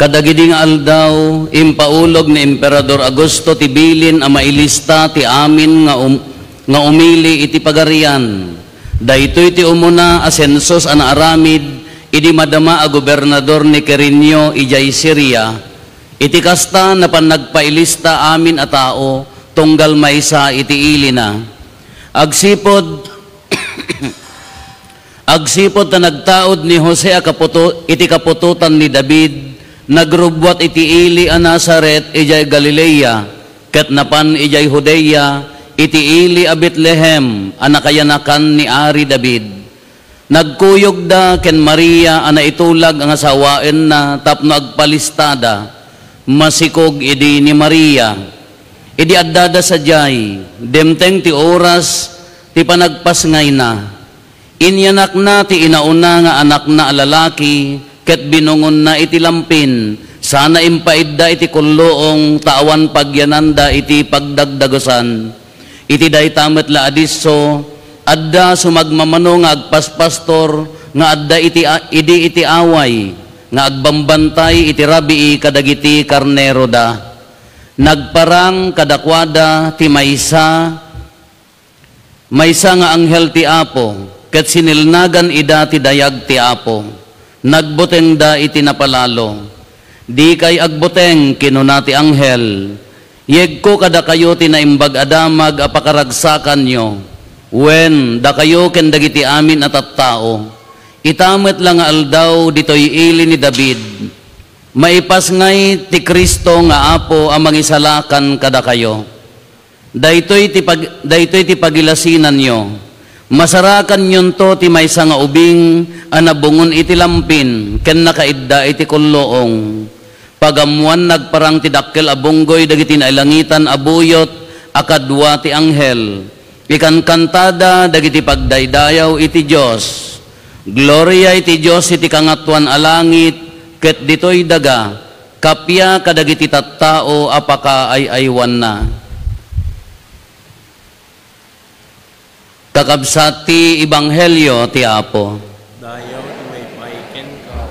Kadagidi nga aldaw, impaulog ni Emperador Augusto tibilin ang mailista ti amin nga umili iti pagarian. Daytoy ti umuna asensos ana aramid, idi madama a gobernador ni Quirino ijay Syria. Iti kasta na panagpailista amin a tao, tunggal maysa iti ili na. Agsipod na nagtaod ni Jose iti kapututan ni David, nagrubwat iti ili a Nazaret ijay Galilea, ket napan ijay Judea, iti ili a Bethlehem, anakayanakan ni Ari David. Nagkuyog da ken Maria ana itulag ang asawaen na tapno agpalistada, masikog idi ni Maria. Idi addada sa jay, demteng ti oras ti panagpasngay na. Inyanak na ti inauna nga anak na lalaki, ket binungon na iti lampin, sana impaidda iti kulloong tawan pagyananda iti pagdagdagosan. Iti daytamet la adiso, adda sumagmamano nga agpaspastor, nga adda iti away, nga agbambantay iti rabii kadagiti karnero da. Nagparang kadakwada ti maysa nga anghel ti Apo, ket sinilnagan ida ti dayag ti Apo. Nagbuteng da iti napalalo. Di kay agbuteng kinuna ti anghel, yeg ko kada kayo tinaimbag adamag apakaragsakan nyo, wen da kayo ken dagiti amin at tao. Itamet lang nga aldaw ditoy ili ni David, maipas ngay ti Kristo nga Apo amang isalakan kada kayo. Daytoy ti pagilasinan nyo, masarakan nyon to ti maysa nga ubing anabungon iti lampin ken nakaidda iti kulloong. Pagamuan nagparang ti dakkel abunggoy dagiti nailangitan abuyot akadwa ti anghel. Ikan kantada dagiti pagdaydayaw iti Dios. Gloria iti Dios iti kangatuan alangit, ket ditoy daga kapya kadagiti tattao apaka aywan na. Kakabsat ti Ebanghelyo ti Apo. Dayaw ti may paiken ka.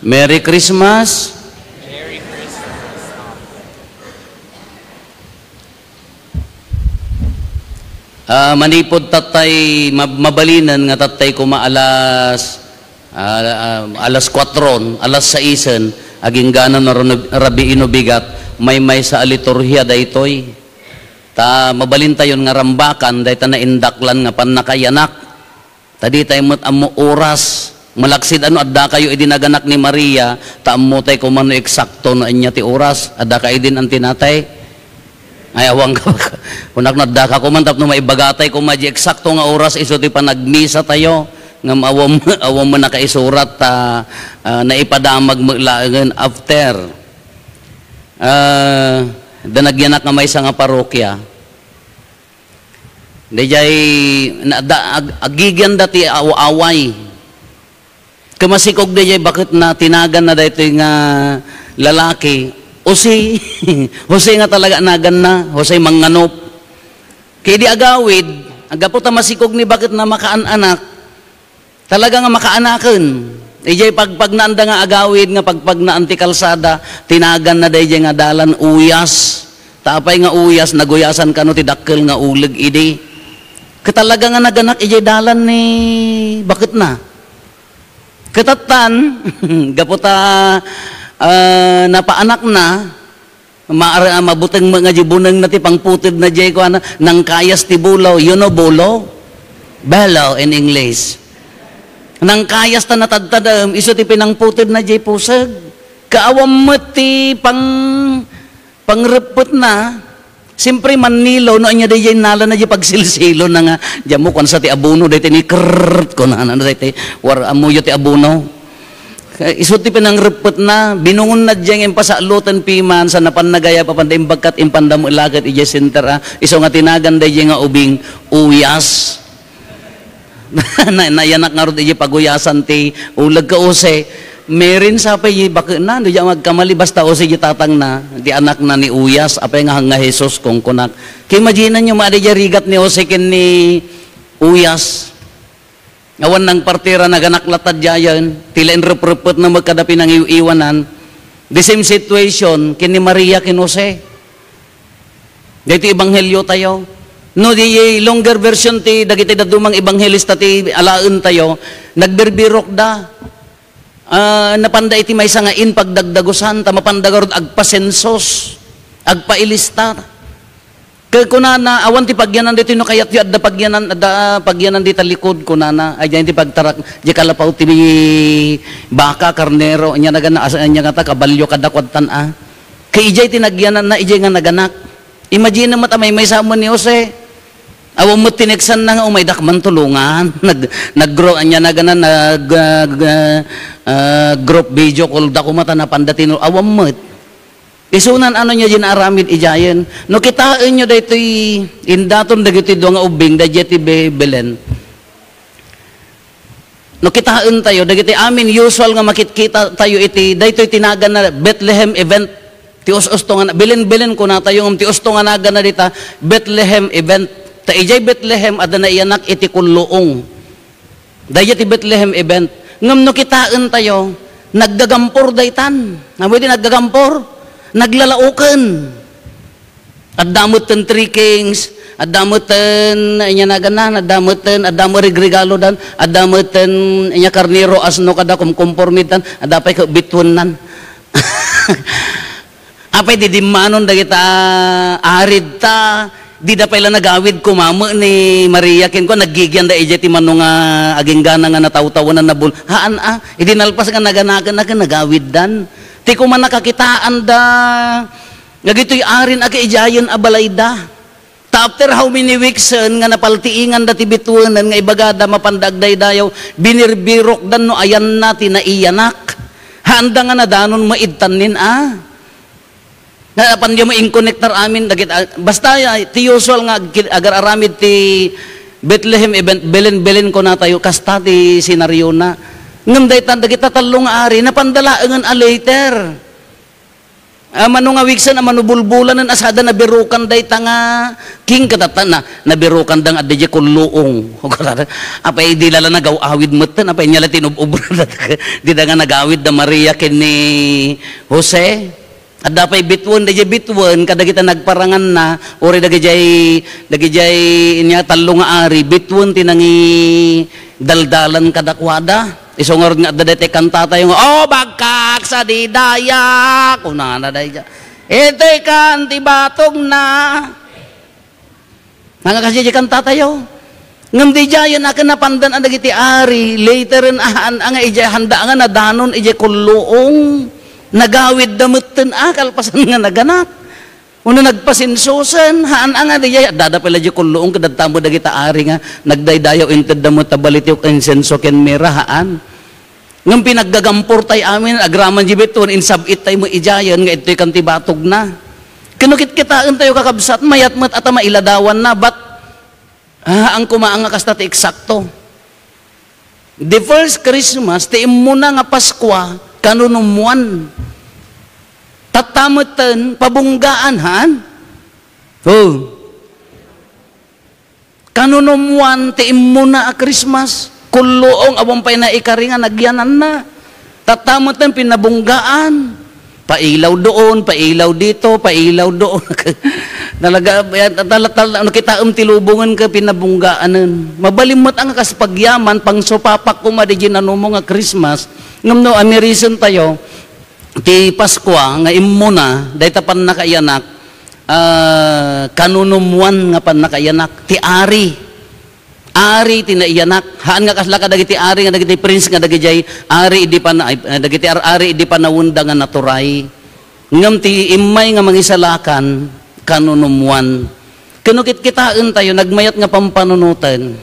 Merry Christmas. Merry Christmas. Manipod tatay mabalinan nga tatay kuma alas 4, alas 6 aging ganan na rabi bigat. May sa aliturhiya daytoy. Ta mabalin tayon nga rambakan dayta na indaklan nga panakayanak. Tadi tayo amo oras malaksid ano adda kayo idinaganak ni Maria, ta ammo tay kumano eksakto no anya ti oras, adda ka idin ang tinatay. Ay awang ka. Kunak nadda ka kuman tapno maibagatay ko maji eksakto nga oras iso ti panagmisa tayo. Ngam awam mo nakaisurat ta naipadamag maglaangan after. Danagyanak nga may sa nga parokya. Dayjay agigyan dati away. Kamasikog dayjay bakit na tinagan na dayto nga lalaki. Jose nga talaga nagan na, Jose manganop. Kaya di agawid, agapo ta masikog ni bakit na makaanak. Talaga nga makaanaken. Ijay pagnaanda nga agawid nga pagpagna anti kalsada, tinagan na dayjay nga dalan uyas. Tapay nga uyas naguyasan kano ti dakkel nga uleg idi. Katalaga nga naganak ijay dalan ni bakit na? Katatan gaputa napaanak na mabuteng mga jibuneng na ti pangputid na jay ko nang kayas ti bulaw, you know bulaw? Bellow in English. Nang kayas ta natadtadam, iso ti pinangputid na jay pusag. Kaawam mo ti pangrepot na. Siyempre Manilo, no anya day nala na jay pagsilsilo na nga. Diyan mo kung sa ti abuno, day ti ni krrrt ko na, day ti war amuyo ti abuno. Iso ti pinangrepot na, binungon na dyan yung pasalutan piman, sa napanagaya papandayin bagkat impandamo ilagat ijay center, iso nga tinagan day nga ubing uyas. Nayanak nga rin iji paguyasan ti ulag ka ose merin sa apay bakit na di magkamali basta ose iji tatang na di anak na ni uyas apay nga hanga Jesus kung kunak kaya imagine nyo maadi rigat ni ose ken ni uyas Awan ng partira naganaklatad yayan, tila inrep-repet na magkadapi ng iwanan. The same situation, kini Maria, kin Jose. Dito ebanghelyo tayo. No, di longer version ti, dagiti dadumang ebanghelista ti alaen tayo, nagberbirok da. Napanda iti may sangain pagdagdagusan, mapandagarod agpasensos, agpailista. Kunana, awan ti pagyanan dito no kayat yu, adda pagyanan dito likod, kunana, ay dyan ti pagtarak, di kalapaw ti baka, karnero, anya nga ta, kabalyo, kadakwatan Kay ijay tinagyanan na, ijay nga naganak. Imagine naman may samon ni Jose. Awan mo tineksan na nga, may dakman tulungan. Nag-grow, anya group video call, dako mata na pandatino, awan mo. Isunan ano nyo din aramid ijayan. No kitaan nyo dito indaton dagiti do nga ubing da jeti Belen. No kitaan tayo dagiti amin usual nga makitkita tayo iti dayto tinagan na Bethlehem event. Ti us-usto nga Belen ko na tayo ti usto nga nagan na dita Bethlehem event. Ta ijay Bethlehem adda na iyanak iti kulluong. Dayeti Bethlehem event. Ngam no kitaan tayo naggagampor daytan. Namudi naggagampor. Naglalaukan. Adamutan three kings, adamutan inya naganan, adamo regalo dan, adamutan inya karnero asno kada kumpormitan, adapay ka bitwonan. Apay didimanon dagita arid ta, di da pala nagawid kumamo ni Maria ken ko naggigyan da ijeti manong aging gana nga nataw-tawanan na bul. Haan idinalpas nga naganagan na nagawid dan. Ti ko man nakakitaan da ngagito'y arin aga ijayon abalay da. Ta after how many weeks nga napaltiingan da tibituanan nga ibagada mapandagday dayaw binirbirok dan no ayan natin na iyanak. Handa nga na danon maidtanin Nga pandyo mo in-connectar amin dagit basta ti usual nga agar aramid ti Bethlehem event Belen ko na tayo kasta ti senaryo na. Ngam daytan dagita talong ari napandalaengan later. Mano nga wiksan manubulbulan ng asada na birukan dayta nga king katatan na nabirukan dang adje kulluong. Apay di lala nagaw-awid metten apay nya latin ubra di da nga nagawid da Maria ken ni Jose. Adda pay bitwon kada kita nagparangan na ori dagijay inya talong ari bitwon tinangi daldalan kadakwada. Isungor nga dadete kanta tayo nga, bagkak sa didaya. Kunana dahi dyan. Ito'y kanti batog na. Nga kasi dyan kanta tayo. Ngam di dyan akan napandan ang nagiti ari. Later ang ijay handa nga nadanon ijay kulluong. Nagawid damutin kalpasan nga naganak. Una nagpasinsusan, haan nga diya, dada pala di kulluong kadagtamo dagita ari nga, nagdaydayaw inted damo tabalitiw insenso ken mirahaan. Ngam pinaggagampor tay amin, agraman jibeton, insabit tay mo ijayan, nga ito'y kanti batog na. Kinukit kitaan tayo kakabsat, mayat-mat at mailadawan na, but ang kumaanga kasta ti eksakto. The first Christmas, ti imuna nga Paskwa, kanunumuan. Tatamutan, pabunggaan, han? Kanunumuan, ti imuna a Christmas, kulluong awang pay na ikaringa nagyanan na. Tatamutan pinabunggaan. Pailaw doon, pailaw dito, pailaw doon. Talaga ano kita tilubungan ka pinabunggaanan. Mabalimot ang kaspagyaman pang sopapak kumadi ginanumo nga Christmas. Ngumno reason tayo ti Paskwa nga imuna dayta pan nakayanak kanunumuan nga pan nakayanak ti ari tinaiyanak haan nga kaslaka dagiti ari nga dagiti prince nga dagiti ari idi pa na dagiti ari idi panawunda nga naturay ngam ti imay nga mangisalakan kanunumuan kinukit kitaan tayo nagmayat nga pampanunutan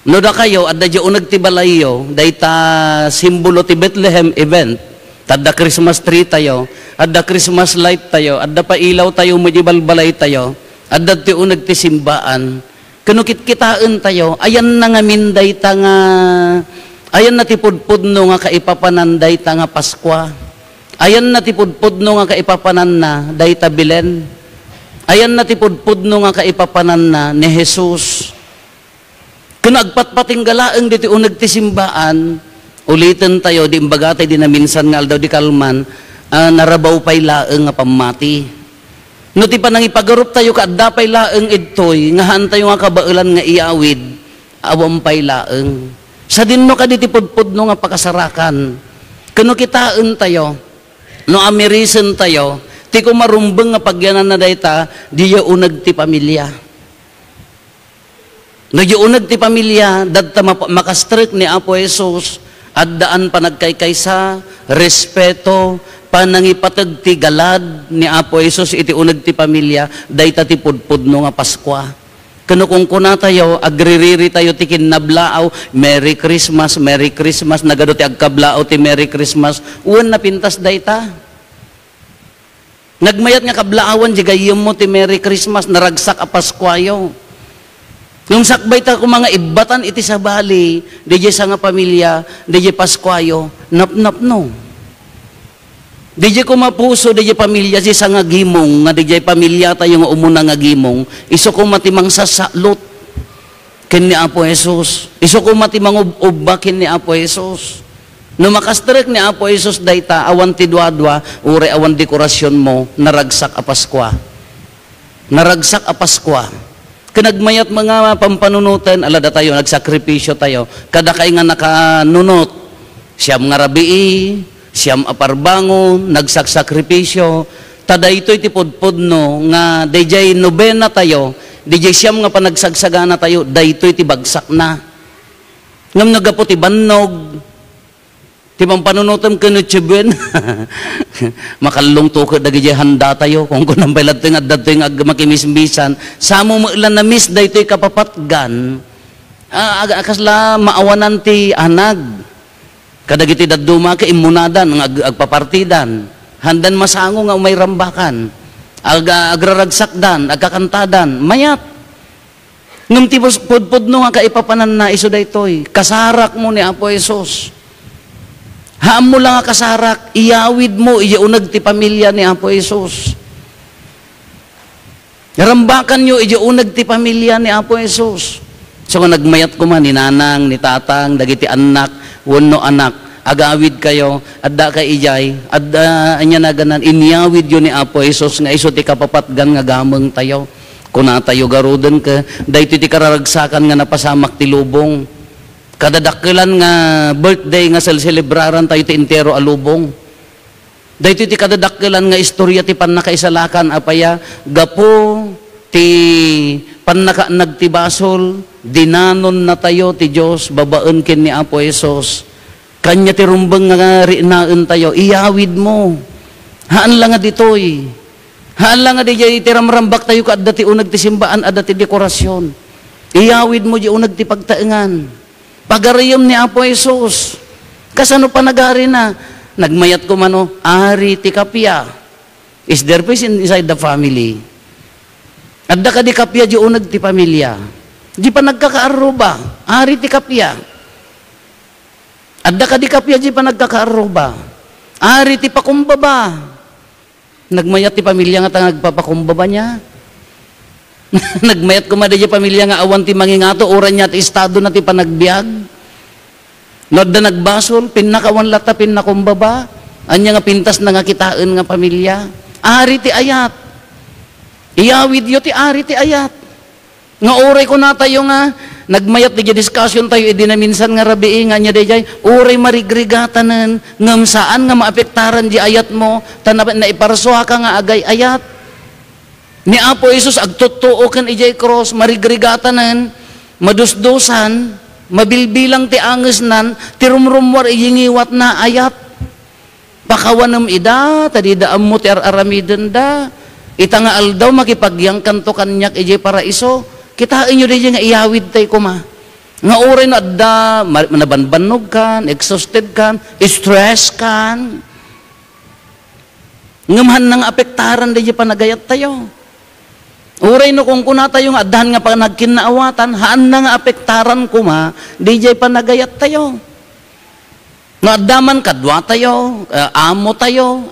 no da kayo adda di unag ti balayo dayta simbolo ti Bethlehem event adda Christmas tree tayo adda Christmas light tayo adda pa ilaw tayo balbalay tayo adda ti unag ti simbaan kanukit kitaan tayo, ayan na nga minday ta nga, ayan na tipudpudno nga kaipapananday ta nga Paskwa. Ayan na tipudpudno nga kaipapanan na dayta Belen. Ayan na tipudpudno nga kaipapanan na ni Jesus. Kung nagpatpating galaang dito unag ti simbaan, ulitin tayo, di imbagatay di na minsan nga aldaw di kalman, narabaw pa'y laeng nga pamati. No ti pa nang ipagarup tayo kaadda pa'y laeng idtoy, nga han tayo nga kabailan nga iawid, awam pa'y laeng. Sa dinno ka diti pudpud no nga pakasarakan. Kano kitaan tayo, no amerisen tayo, ti ko marumbeng nga pagyanan na dayta, di unag ti pamilya. Nagyunag ti pamilya, dadta makastrik ni Apo Jesus, at daan panagkaykaysa, respeto, panangipatag ti galad ni Apo Jesus, iti unag ti pamilya, dayta ti pudpudno nga Paskwa. Kano kung kuna tayo, agririri tayo ti kinnablaaw, Merry Christmas, Merry Christmas, nagado ti agkablaaw ti Merry Christmas, uwan na pintas dayta. Nagmayat nga kablaawan, di gayom mo ti Merry Christmas, naragsak a Paskwayo. Yung sakbay ta ko mga ibatan iti sa bali, DJ sa nga pamilya, DJ Paskwayo, nap-nap no. DJ ko mapuso, DJ pamilya, DJ sa nga gimong, nga DJ pamilya tayo nga umuna nga gimong, iso ko matimang sasalot, kin ni Apo Jesus. Iso ko matimang ubba kin ni Apo Jesus. No makastrek ni Apo Jesus dayta, awan ti duadwa, ure awan dekorasyon mo, naragsak a Paskwa. Naragsak a Paskwa. Kinagmayat mga pampanunutan, alada tayo, nagsakripisyo tayo. Kada kay nga nakanunot, siyam nga rabii, siyam aparbangon, nagsakripisyo. Tada ito'y tipudpud no, nga dayjay nobena tayo, dayjay siyam nga panagsagsagana tayo, dayto'y tibagsak na. Ngam nagapo ti bannog, ti pampanunutan kanutsuben, makalong tukod dagiti handa tayo, kung kunang bailad tayo nga dato yung makimismisan, samo mo ilan na miss, dahito yung kapapatgan, akasla maawanan ti anag, kadagiti daduma ka imunadan, agpapartidan, handan masango nga umay rambakan, agraragsakdan, agkakantadan, mayat, ngam ti pudpud no nga kaipapanan na iso daytoy, kasarak mo ni Apo Jesus. Haam mo lang kasarak, iyawid mo, iyaunag ti pamilya ni Apo Jesus. Rambakan nyo, iyaunag ti pamilya ni Apo Jesus. So kung nagmayat ko man, ni nanang, ni tatang, dagiti anak, wano anak, agawid kayo, adda ka ijay, adda anya na ganan, inyawid yun ni Apo Jesus, nga iso ti kapapatgan nga gamang tayo. Kuna tayo garudan ka, dahito ti kararagsakan nga napasamak ti lubong. Kadadakilan nga birthday nga celebraran tayo ti entero alubong. Dahito ti kadadakilan nga istorya ti panakaisalakan apaya gapo ti pannakanag ti basol dinanon na tayo ti Dios babaen ken ni Apo Jesus. Kanya ti rumbeng nga rinaan tayo iyawid mo. Haan lang nga ditoy. Haan lang nga di ti ramrambak tayo kadda ti unag ti simbaan adda ti dekorasyon. Iyawid mo di unag ti pagtaengan. Pagariyom ni Apo Jesus. Kasano pa nagari na? Nagmayat ko mano, ari ti kapya. Is there peace inside the family? Adda ka di kapya di unag ti pamilya. Di pa nagkakaaruba. Ari ti kapya. Adda ka di kapya di pa nagkakaaruba. Ari ti pakumbaba. Nagmayat ti pamilya nga nagpapakumbaba niya. Nagmayat ko madaya pamilya nga awan ti mangingato, oran niya ti estado na ti panagbiag. Nodda nagbasol, pinakawan lata, pinakumbaba. Anya nga pintas na nga kitaan nga pamilya. Ari ti ayat. Iyawid yo ti ari ti ayat. Nga oray ko na tayo nga, nagmayat di discussion tayo, na minsan nga rabii nga niya dayjay, oray marigrigatanan, ngam saan nga maapektaran di ayat mo, na iparsuha ka nga agay ayat. Ni Apo Jesus agtotoo kan ijay cross, marigrigatanan, madusdusan, mabilbilang ti angesnan, ti rumrumwar iyingiwat na ayat. Pakawanam ida, tadi daam mo ti aramiden da, ita nga aldaw makipagyang kanto kanyak ijay paraiso, kita inyo di nga iyawid tay kuma. Nga oray na adda, nabanbanog kan, exhausted kan, stress kan, ngamhan nang apektaran di panagayat tayo. Uray no kung kuna tayo nga adahan nga pa nagkinaawatan, haan na nga apektaran kuma, di jay panagayat tayo. Nga adaman kadwa tayo, amo tayo,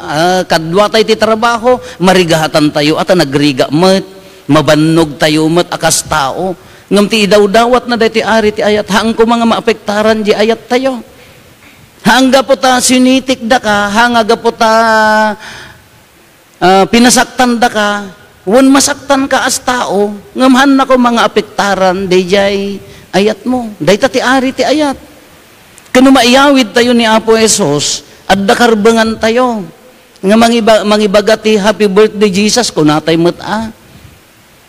kadwa tayo ti trabaho, marigahatan tayo at nagriga met, mabannog tayo met akas tao. Ngam ti idaw-dawat na dahi ti ari ti ayat, haang ko mga maapektaran di ayat tayo. Hangga po ta sinitik da ka, hangga po ta pinasaktan da ka, wan masaktan ka as tao, ngamhan na ko mga apektaran, dayjay ayat mo. Dahi ta ti ari ti ayat. Kano maiyawid tayo ni Apo Esos, at dakarbangan tayo. Nga mangibaga ti Happy Birthday Jesus, ko natay mata.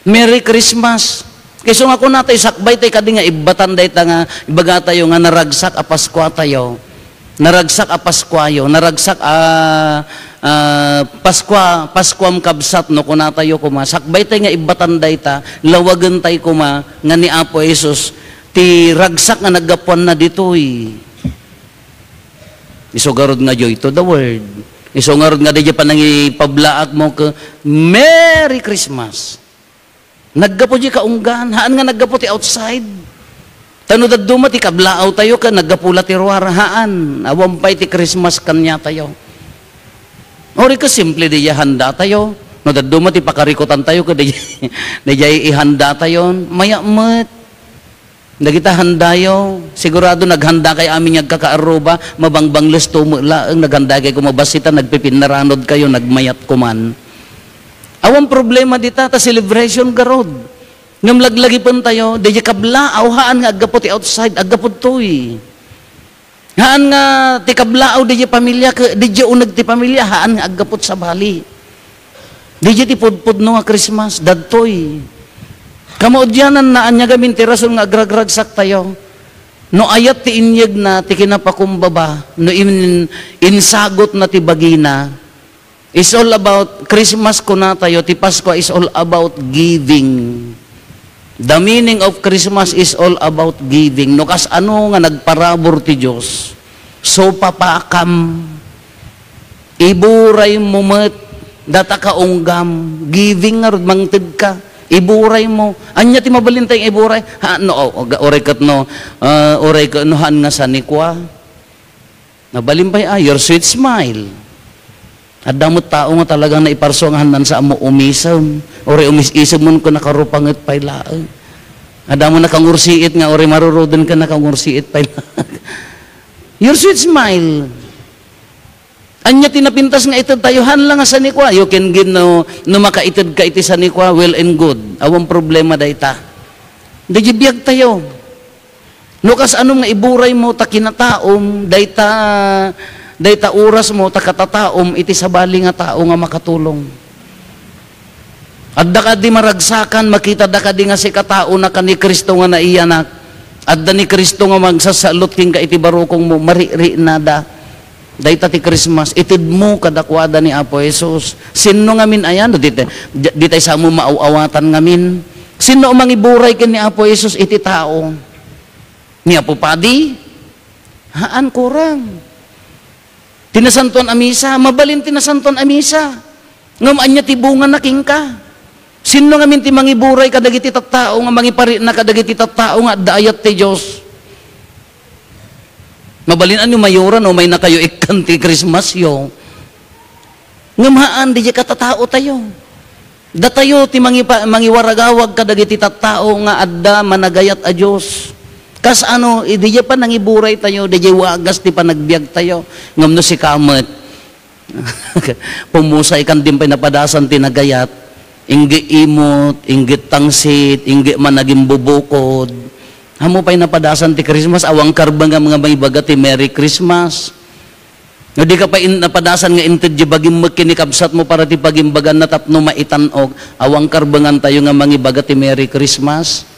Merry Christmas. Kayso nga ko natay sakbay tayo kadi nga ibatan day ta nga ibaga tayo nga naragsak a Paskwa tayo. Naragsak a Paskwayo, naragsak Paskwam kabsat no kuna tayo kuma. Sakbay tayo nga ibatan day ta, lawagan tayo kuma nga ni Apo Jesus ti ragsak nga naggapuan na ditoy. Isugarod nga joy to the word. Isungarod nga di pa nangipablaak mo ka Merry Christmas. Naggapo di kaunggan, haan nga naggapo ti outside. Tanudad duma ti kablaaw tayo ka, naggapula ti ruwar, haan. Awampay ti Christmas kanya tayo. Ori ka simple di handa tayo. No daduma ti pakarikutan tayo ka, di ihanda tayo. Mayamat. Nagita handayo. Sigurado naghanda kay amin nagkakaaruba, mabangbangles tumulaang, naghanda kay kumabasita, nagpipinaranod kayo, nagmayat kuman. Awang problema dita, ta celebration garod. Ngam laglagi pun tayo, di kablaaw, haan nga agapot outside, agapot to'y. Haan nga ti kablaaw, di pamilya, di unag ti pamilya, haan nga agapot sa bali. Di ti pudpud no nga Christmas, dadtoy. Kamaudyanan na anya gamin ti rason nga agragragsak tayo. No ayat ti inyag na ti kinapakumbaba, no insagot na ti bagina. It's all about, Christmas ko na tayo, ti Pasko is all about giving. The meaning of Christmas is all about giving. No kas ano nga nagparabor ti Diyos, so papakam, iburay mo met, data kaunggam, giving nga rod, mangtid ka, iburay mo. Anya ti mabalintay iburay? Ha, no, oray kat no, oray kat no, haan nga sanikwa. Nabalimpay, your sweet smile. At damot tao nga talagang naiparsongahan sa amo umisam. Ore umis-isam mo ko nakarupangat pailaan. At damo nakangursiit nga, ore marurodan ka nakangursiit pailaan. Your sweet smile. Anya tinapintas nga itad tayo, hanlang nga sa nikwa. You can give no makaitad ka iti sa nikwa, well and good. Awang problema da ita. Dajibiyag tayo. No kas anong nga iburay mo, ta kinataom, dayta oras mo takatataom iti sabali nga tao nga makatulong. Adda ka di maragsakan, makita da ka di nga si katao na ka ni Kristo nga naiyanak. Adda ni Kristo nga magsasalot king ka iti barukong mo, mariri na da. Dayta ti Christmas, itid mo kadakwada ni Apo Jesus. Sino nga min ayan? Di tayo sa mo maawawatan nga min. Sino mang iburay kin ni Apo Jesus iti tao? Ni Apo Padi? Haan kurang. Tinasanton amisa, mabalin tinasanton amisa. Ngam anya tibungan na king ka. Sino nga minti mangiburay kadagiti tattao nga mangipari na kadagiti tattao nga daayat ti Diyos. Mabalin anyo mayuran o may na kayo ikanti Christmas yo. Ngam haan di katatao tayo. Datayo ti mangiwaragawag kadagiti tattao nga adda managayat a Diyos. Kas ano, di pa nangiburay tayo, di wagas, di pa nagbiag tayo. Ngam no si Kamet, pumusay kan din pa napadasan tinagayat, inggi imot, inggi tangsit, inggi man naging bubukod. Hamo pa'y napadasan ti Christmas, awang karbang nga mga may baga ti Merry Christmas. No di ka pa napadasan nga intid di bagim magkinikabsat mo para ti pagimbagan na tapno maitanog, awang karbangan tayo nga mga baga ti Merry Christmas.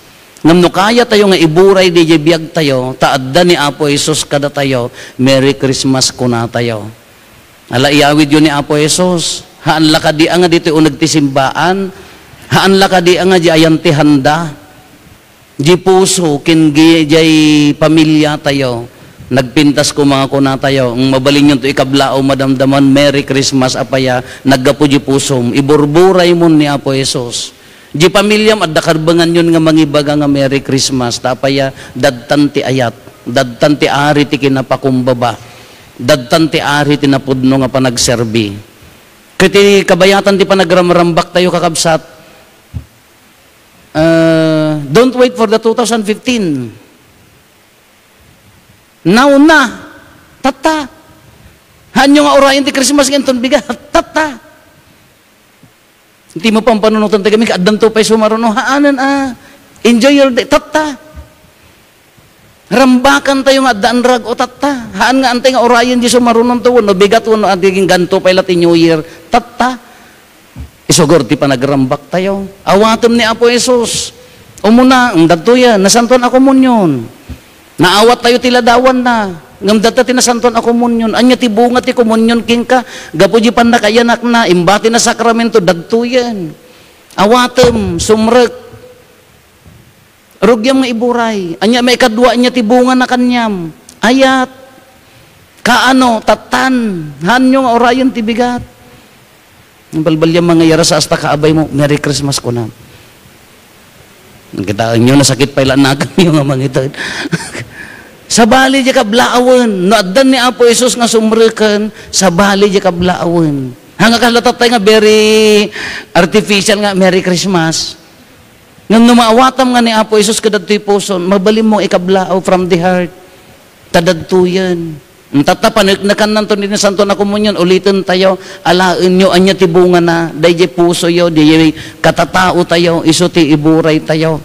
Ngam no kaya tayo nga iburay di biyag tayo, taadda ni Apo Jesus kada tayo, Merry Christmas kuna tayo. Ala iyawid yun ni Apo Jesus, haan lakadi nga dito unag ti simbaan, haan lakadi nga di ayan ti handa, di puso, kingi di pamilya tayo, nagpintas ko mga kuna tayo, ang mabalin yun to ikablao madamdaman, Merry Christmas apaya, naggapo di pusom, iburburay mo ni Apo Jesus. Di pamilyam at dakarbangan yun nga mangibaga nga Merry Christmas. Tapaya dadtan ti ayat, dadtan ti ari ti kinapakumbaba, dadtan ti ari ti napudno nga panagserbi. Kiti kabayatan ti panagramrambak tayo kakabsat, Don't wait for the 2015. Now na. Tata. Hanyo nga orayan ti Christmas ganton bigat. Tata. Hindi mo pang panunutan tayo kami, kaadam to pa'y sumaruno, haanan enjoy your day, tata. Rambakan tayo nga daan rag o tata. Haan nga antay nga orayan di sumarunon to, no bigat no adiging ganto pa'y latin New Year, tata. Isugor ti pa nagrambak tayo. Awatom ni Apo Jesus. Umuna, ang dagtuya, nasanton ako munyon. Naawat tayo tiladawan na. Ngam data tinasanton ako munyon. Anya ti bunga ti komunyon king ka. Gapo di pan nakayanak na. Imbati na sakramento. Dagtuyan. Awatem. Sumrek. Rugyam nga iburay. Anya may kadwa niya ti bunga na kanyam. Ayat. Kaano. Tatan. Hanyo nga orayon ti bigat. Ang balbalyang mga yara sa asta kaabay mo. Merry Christmas ko na. Kita nyo nasakit pa ilan na kami yung mga ito. Sabali di kablaawan. Noadan ni Apo Jesus nga sumrekan, sabali di kablaawan. Hanga kalatatay nga very artificial nga Merry Christmas. Nang numaawatam nga ni Apo Jesus kadadtoy puson, mabalim mo ikablaaw from the heart. Tadadtuyan. Tatapanik na kanan to ni Santo na Komunyon, ulitin tayo, alain nyo, anya tibunga na, dahi puso yo, dahi katatao tayo, iso ti iburay tayo.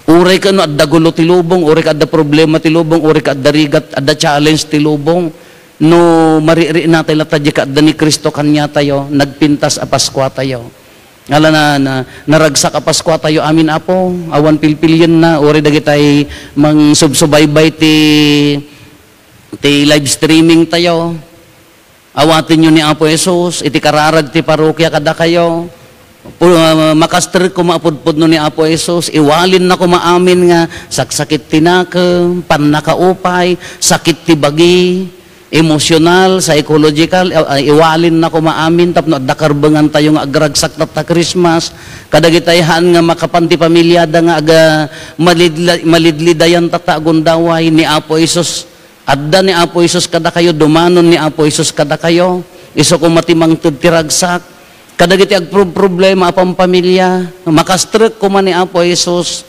Uray ka no, adda gulo ti lubong, uray ka adda problema ti lubong, uray ka adda rigat, adda challenge ti lubong. No, mariri natin latadya ka adda ni Kristo kanya tayo, nagpintas a Paskwa tayo. Ngala naragsak a Paskwa tayo, amin Apo, awan pilpilyon na, uray dagitay mang subsubaybay ti live streaming tayo. Awatin nyo ni Apo Jesus, iti kararag ti parokya kada kayo. Makastrik ko maapudpud no ni Apo Jesus, iwalin na ko maamin nga saksakit tinakam, panakaupay, sakit ti bagi, emosyonal, psychological, iwalin na ko maamin tapno dakarbangan tayo nga agragsak ta Christmas, kadagitayhan nga makapanti pamilyada nga aga malidlidayan tata gundaway ni Apo Jesus. Adda ni Apo Jesus kada kayo, dumanon ni Apo Jesus kada kayo, iso ko matimang tiragsak. Kadagiti ag problema apang pamilya, makastrek ko man ni Apo Jesus,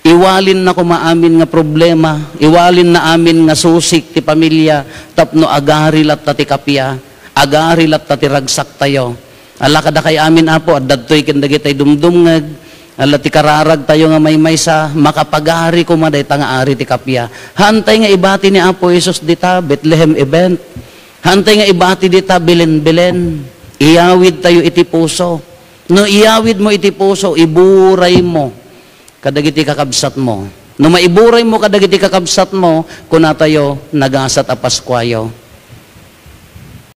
iwalin na ko maamin nga problema, iwalin na amin nga susik ti pamilya, tapno agari lat ti kapya, agari lat ti ragsak tayo. Ala kada kay amin Apo, at dadtoy kindagitay dumdumngag, ala ti kararag tayo nga may sa, makapagari ko maday nga ari ti kapya. Hantay nga ibati ni Apo Jesus dita, Bethlehem event. Hantay nga ibati dita, Belen-Belen. Iyawid tayo iti puso. No iyawid mo iti puso, iburay mo kadagiti kakabsat mo. No maiburay mo kadagiti kakabsat mo, kuna tayo nagasat a Paskwayo.